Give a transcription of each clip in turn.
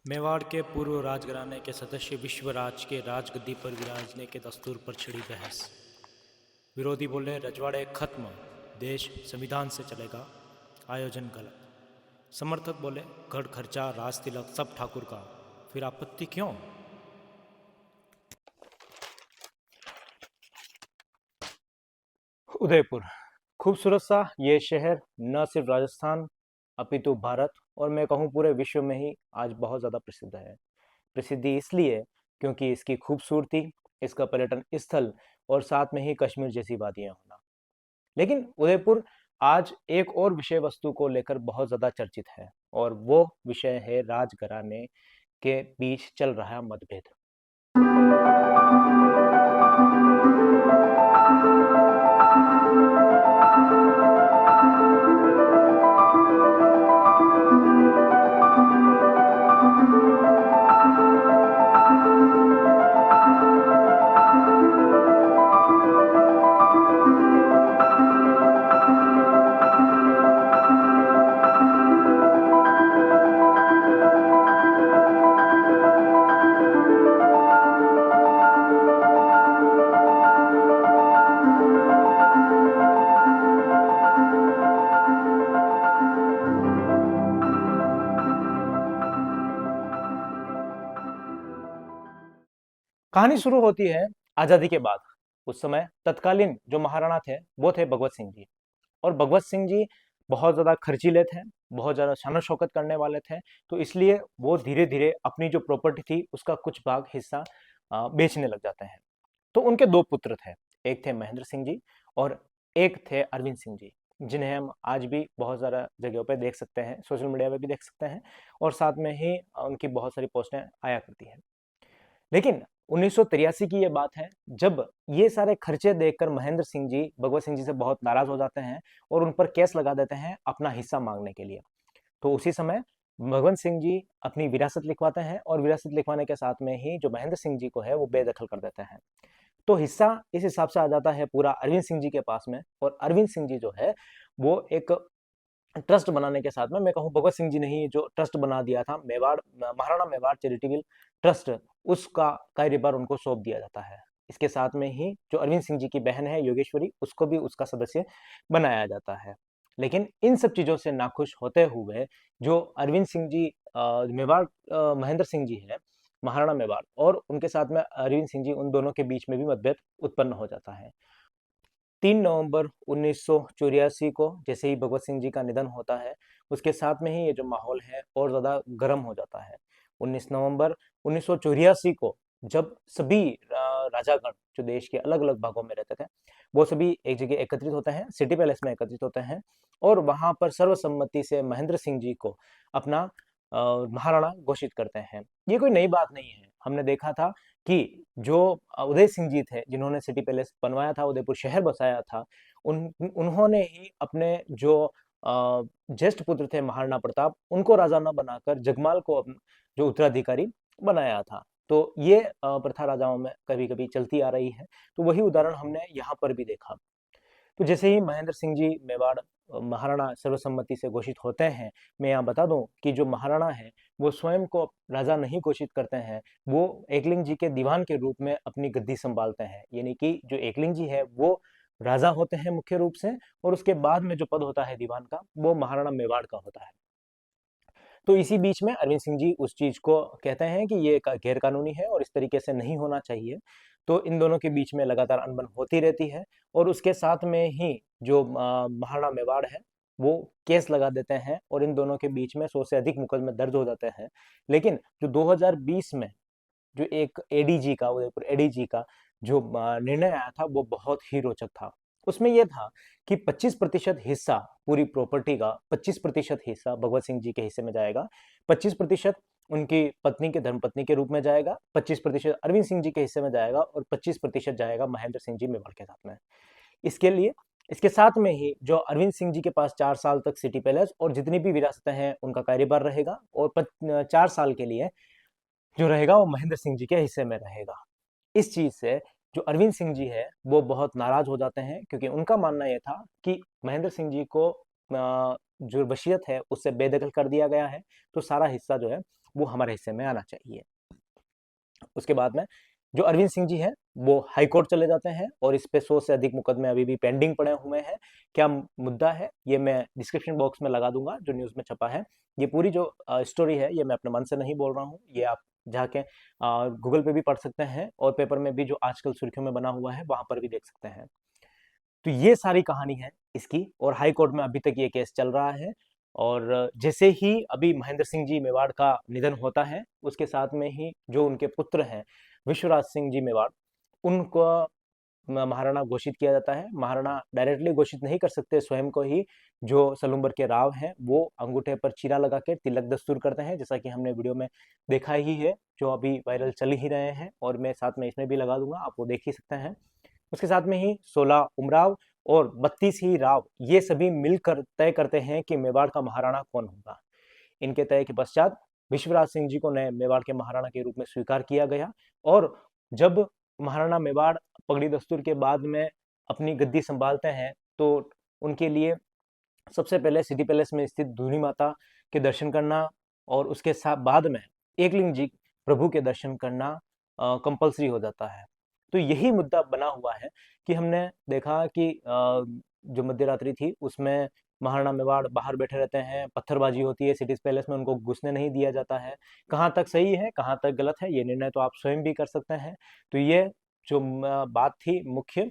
मेवाड़ के पूर्व राजघराने के सदस्य विश्वराज के राजगद्दी पर विराजने के दस्तूर पर छिड़ी बहस। विरोधी बोले रजवाड़े खत्म, देश संविधान से चलेगा, आयोजन गलत। समर्थक बोले गढ़ खर्चा, राज तिलक सब ठाकुर का, फिर आपत्ति क्यों? उदयपुर खूबसूरत सा ये शहर न सिर्फ राजस्थान अपितु भारत और मैं कहूँ पूरे विश्व में ही आज बहुत ज़्यादा प्रसिद्ध है। प्रसिद्धि इसलिए क्योंकि इसकी खूबसूरती, इसका पर्यटन स्थल और साथ में ही कश्मीर जैसी वादियाँ होना। लेकिन उदयपुर आज एक और विषय वस्तु को लेकर बहुत ज़्यादा चर्चित है और वो विषय है राजघराने के बीच चल रहा मतभेद। कहानी शुरू होती है आजादी के बाद। उस समय तत्कालीन जो महाराणा थे वो थे भगवत सिंह जी। और भगवत सिंह जी बहुत ज्यादा खर्चीले थे, बहुत ज्यादा शान शौकत करने वाले थे। तो इसलिए वो धीरे धीरे अपनी जो प्रॉपर्टी थी उसका कुछ भाग हिस्सा बेचने लग जाते हैं। तो उनके दो पुत्र थे, एक थे महेंद्र सिंह जी और एक थे अरविंद सिंह जी, जिन्हें हम आज भी बहुत सारा जगहों पे देख सकते हैं, सोशल मीडिया पे भी देख सकते हैं और साथ में ही उनकी बहुत सारी पोस्टें आया करती हैं। लेकिन 1983 की ये बात है जब ये सारे खर्चे देखकर महेंद्र सिंह जी भगवत सिंह जी से बहुत नाराज हो जाते हैं और उन पर केस लगा देते हैं अपना हिस्सा मांगने के लिए। तो उसी समय भगवंत सिंह जी अपनी विरासत लिखवाते हैं और विरासत लिखवाने के साथ में ही जो महेंद्र सिंह जी को है वो बेदखल कर देते हैं। तो हिस्सा इस हिसाब से आ जाता है पूरा अरविंद सिंह जी के पास में। और अरविंद सिंह जी जो है वो एक ट्रस्ट बनाने के साथ में, मैं कहूँ भगवत सिंह जी ने ही जो ट्रस्ट बना दिया था मेवाड़, महाराणा मेवाड़ चैरिटेबल ट्रस्ट, उसका कार्यभार उनको सौंप दिया जाता है। इसके साथ में ही जो अरविंद सिंह जी की बहन है योगेश्वरी, उसको भी उसका सदस्य बनाया जाता है। लेकिन इन सब चीजों से नाखुश होते हुए जो अरविंद सिंह जी मेवाड़ महेंद्र सिंह जी है महाराणा मेवाड़, और उनके साथ में अरविंद सिंह जी, उन दोनों के बीच में भी मतभेद उत्पन्न हो जाता है। 3 नवंबर 1984 को जैसे ही भगवत सिंह जी का निधन होता है, उसके साथ में ही ये जो माहौल है और ज़्यादा गर्म हो जाता है। 19 नवंबर 1984 को जब सभी राजागण जो देश के अलग-अलग भागों में रहते थे, वो सभी एक जगह एकत्रित होते हैं, सिटी पैलेस में एकत्रित होते हैं और वहाँ पर सर्वसम्मति से महेंद्र सिंह जी को अपना महाराणा घोषित करते हैं। ये कोई नई बात नहीं है, हमने देखा था कि जो उदय सिंह जी थे जिन्होंने सिटी पैलेस बनवाया था, उदयपुर शहर बसाया था, उन्होंने ही अपने जो ज्येष्ठ पुत्र थे महाराणा प्रताप, उनको राजा न बनाकर जगमाल को जो उत्तराधिकारी बनाया था। तो ये प्रथा राजाओं में कभी कभी चलती आ रही है। तो वही उदाहरण हमने यहाँ पर भी देखा। तो जैसे ही महेंद्र सिंह जी मेवाड़ महाराणा सर्वसम्मति से घोषित होते हैं, मैं यहाँ बता दूं कि जो महाराणा है वो स्वयं को राजा नहीं घोषित करते हैं, वो एकलिंग जी के दीवान के रूप में अपनी गद्दी संभालते हैं। यानी कि जो एकलिंग जी है वो राजा होते हैं मुख्य रूप से, और उसके बाद में जो पद होता है दीवान का वो महाराणा मेवाड़ का होता है। तो इसी बीच में अरविंद सिंह जी उस चीज को कहते हैं कि ये गैर कानूनी है और इस तरीके से नहीं होना चाहिए। तो इन दोनों के बीच में लगातार अनबन होती रहती है और उसके साथ में ही जो महाराणा मेवाड़ है वो केस लगा देते हैं और इन दोनों के बीच में 100 से अधिक मुकदमे दर्ज हो जाते हैं। लेकिन जो 2020 में जो एक एडीजी का, उदयपुर एडीजी का जो निर्णय आया था वो बहुत ही रोचक था। उसमें यह था कि 25% हिस्सा पूरी प्रॉपर्टी का 25% हिस्सा भगवत सिंह जी के हिस्से में जाएगा, 25% उनकी पत्नी के धर्मपत्नी के रूप में जाएगा, 25% अरविंद सिंह जी के हिस्से में जाएगा और 25% जाएगा महेंद्र सिंह जी मेवाड़ के साथ में। इसके लिए इसके साथ में ही जो अरविंद सिंह जी के पास 4 साल तक सिटी पैलेस और जितनी भी विरासतें हैं उनका कार्यभार रहेगा, और 4 साल के लिए जो रहेगा वो महेंद्र सिंह जी के हिस्से में रहेगा। इस चीज से जो अरविंद सिंह जी है वो बहुत नाराज हो जाते हैं, क्योंकि उनका मानना यह था कि महेंद्र सिंह जी को जो वसीयत है उससे बेदखल कर दिया गया है, तो सारा हिस्सा जो है वो हमारे हिस्से में आना चाहिए। उसके बाद में जो अरविंद सिंह जी हैं वो हाई कोर्ट चले जाते हैं और इस पे 100 से अधिक मुकदमे अभी भी पेंडिंग पड़े हुए हैं। क्या मुद्दा है ये मैं डिस्क्रिप्शन बॉक्स में लगा दूंगा, जो न्यूज़ में छपा है। ये पूरी जो स्टोरी है ये मैं अपने मन से नहीं बोल रहा हूँ, ये आप जाके गूगल पे भी पढ़ सकते हैं और पेपर में भी जो आजकल सुर्खियों में बना हुआ है वहां पर भी देख सकते हैं। तो ये सारी कहानी है इसकी, और हाई कोर्ट में अभी तक ये केस चल रहा है। और जैसे ही अभी महेंद्र सिंह जी मेवाड़ का निधन होता है, उसके साथ में ही जो उनके पुत्र हैं विश्वराज सिंह जी मेवाड़, उनको महाराणा घोषित किया जाता है। महाराणा डायरेक्टली घोषित नहीं कर सकते स्वयं को ही, जो सलूम्बर के राव हैं वो अंगूठे पर चीरा लगा के तिलक दस्तूर करते हैं, जैसा कि हमने वीडियो में देखा ही है, जो अभी वायरल चल ही रहे हैं, और मैं साथ में इसमें भी लगा दूंगा, आप वो देख ही सकते हैं। उसके साथ में ही 16 उमराव और 32 ही राव, ये सभी मिलकर तय करते हैं कि मेवाड़ का महाराणा कौन होगा। इनके तय के पश्चात विश्वराज सिंह जी को नए मेवाड़ के महाराणा के रूप में स्वीकार किया गया। और जब महाराणा मेवाड़ पगड़ी दस्तूर के बाद में अपनी गद्दी संभालते हैं, तो उनके लिए सबसे पहले सिटी पैलेस में स्थित धूनी माता के दर्शन करना और उसके साथ बाद में एकलिंग जी प्रभु के दर्शन करना कंपलसरी हो जाता है। तो यही मुद्दा बना हुआ है कि हमने देखा कि जो मध्य रात्रि थी उसमें महाराणा मेवाड़ बाहर बैठे रहते हैं, पत्थरबाजी होती है सिटी पैलेस में, उनको घुसने नहीं दिया जाता है। कहाँ तक सही है कहाँ तक गलत है ये निर्णय तो आप स्वयं भी कर सकते हैं। तो ये जो बात थी मुख्य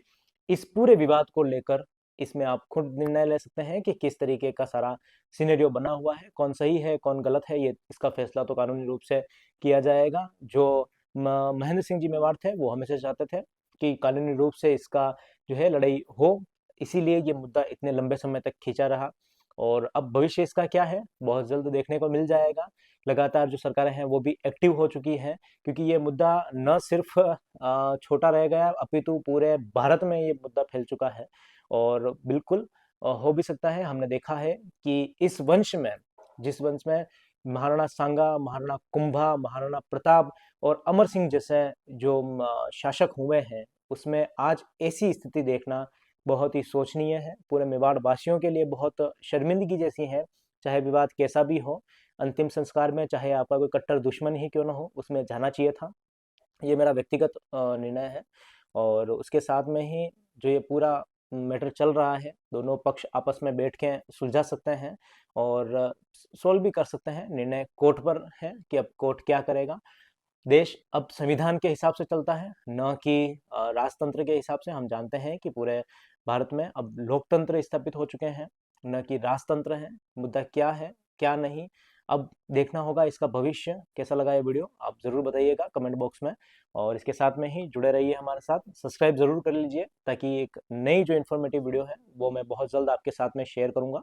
इस पूरे विवाद को लेकर, इसमें आप खुद निर्णय ले सकते हैं कि किस तरीके का सारा सिनेरियो बना हुआ है, कौन सही है कौन गलत है, ये इसका फैसला तो कानूनी रूप से किया जाएगा। जो महेंद्र सिंह जी मेवाड़ थे वो हमेशा चाहते थे कि कानूनी रूप से इसका जो है लड़ाई हो, इसीलिए ये मुद्दा इतने लंबे समय तक खींचा रहा। और अब भविष्य इसका क्या है बहुत जल्द देखने को मिल जाएगा। लगातार जो सरकारें हैं वो भी एक्टिव हो चुकी हैं, क्योंकि ये मुद्दा न सिर्फ छोटा रह गया अपितु पूरे भारत में ये मुद्दा फैल चुका है। और बिल्कुल हो भी सकता है, हमने देखा है कि इस वंश में, जिस वंश में महाराणा सांगा, महाराणा कुंभा, महाराणा प्रताप और अमर सिंह जैसे जो शासक हुए हैं, उसमें आज ऐसी स्थिति देखना बहुत ही शोचनीय है। पूरे मेवाड़ वासियों के लिए बहुत शर्मिंदगी जैसी है। चाहे विवाद कैसा भी हो, अंतिम संस्कार में चाहे आपका कोई कट्टर दुश्मन ही क्यों ना हो, उसमें जाना चाहिए था। ये मेरा व्यक्तिगत निर्णय है। और उसके साथ में ही जो ये पूरा मैटर चल रहा है, दोनों पक्ष आपस में बैठ के सुलझा सकते हैं और सोल्व भी कर सकते हैं। निर्णय कोर्ट पर है कि अब कोर्ट क्या करेगा। देश अब संविधान के हिसाब से चलता है, न कि राजतंत्र के हिसाब से। हम जानते हैं कि पूरे भारत में अब लोकतंत्र स्थापित हो चुके हैं, न कि राजतंत्र है। मुद्दा क्या है क्या नहीं, अब देखना होगा इसका भविष्य। कैसा लगा ये वीडियो आप ज़रूर बताइएगा कमेंट बॉक्स में। और इसके साथ में ही जुड़े रहिए हमारे साथ, सब्सक्राइब ज़रूर कर लीजिए, ताकि एक नई जो इन्फॉर्मेटिव वीडियो है वो मैं बहुत जल्द आपके साथ में शेयर करूँगा।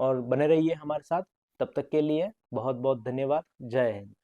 और बने रहिए हमारे साथ, तब तक के लिए बहुत बहुत धन्यवाद। जय हिंद।